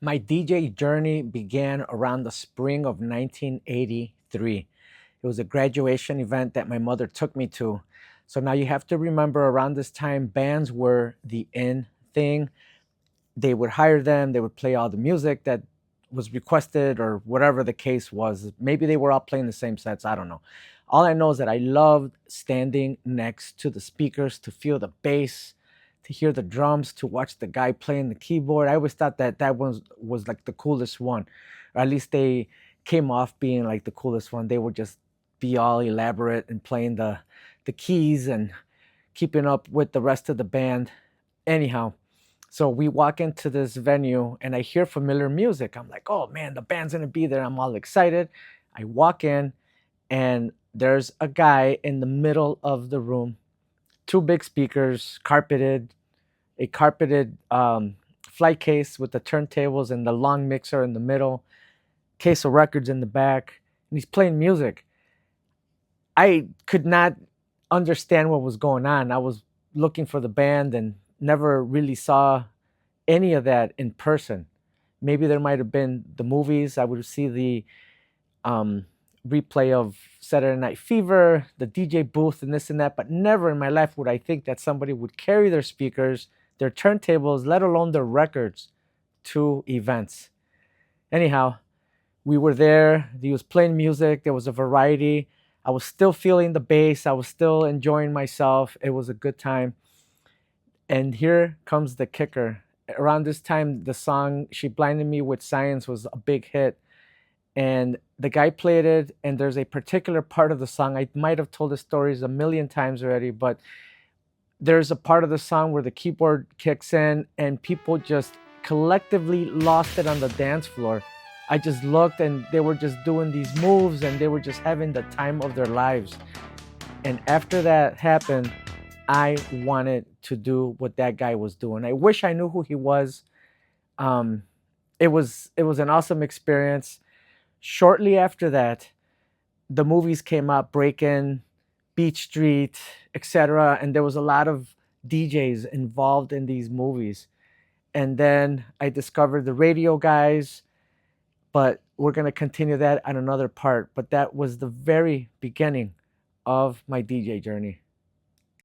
My DJ journey began around the spring of 1983. It was a graduation event that my mother took me to. So now you have to remember around this time, bands were the in thing. They would hire them, they would play all the music that was requested or whatever the case was. Maybe they were all playing the same sets, I don't know. All I know is that I loved standing next to the speakers to feel the bass, to hear the drums, to watch the guy playing the keyboard. I always thought that that one was like the coolest one, or at least they came off being like the coolest one. They would just be all elaborate and playing the keys and keeping up with the rest of the band. Anyhow, so we walk into this venue and I hear familiar music. I'm like, oh man, the band's gonna be there. I'm all excited. I walk in and there's a guy in the middle of the room, two big speakers, a carpeted flight case with the turntables and the long mixer in the middle, case of records in the back, and he's playing music. I could not understand what was going on. I was looking for the band and never really saw any of that in person. Maybe there might have been the movies. I would see the um, replay of Saturday Night Fever, the DJ booth, and this and that, but never in my life would I think that somebody would carry their speakers, their turntables, let alone their records to events. Anyhow, we were there. He was playing music. There was a variety. I was still feeling the bass. I was still enjoying myself. It was a good time. And here comes the kicker. Around this time, the song She Blinded Me with Science was a big hit. And the guy played it, and there's a particular part of the song. I might have told the stories a million times already, but there's a part of the song where the keyboard kicks in and people just collectively lost it on the dance floor. I just looked and they were just doing these moves and they were just having the time of their lives. And after that happened, I wanted to do what that guy was doing. I wish I knew who he was. Um, it was an awesome experience. Shortly after that, the movies came out, Breakin', Beach Street, etc., and there was a lot of DJs involved in these movies. And then I discovered the radio guys, but we're going to continue that on another part. But that was the very beginning of my DJ journey.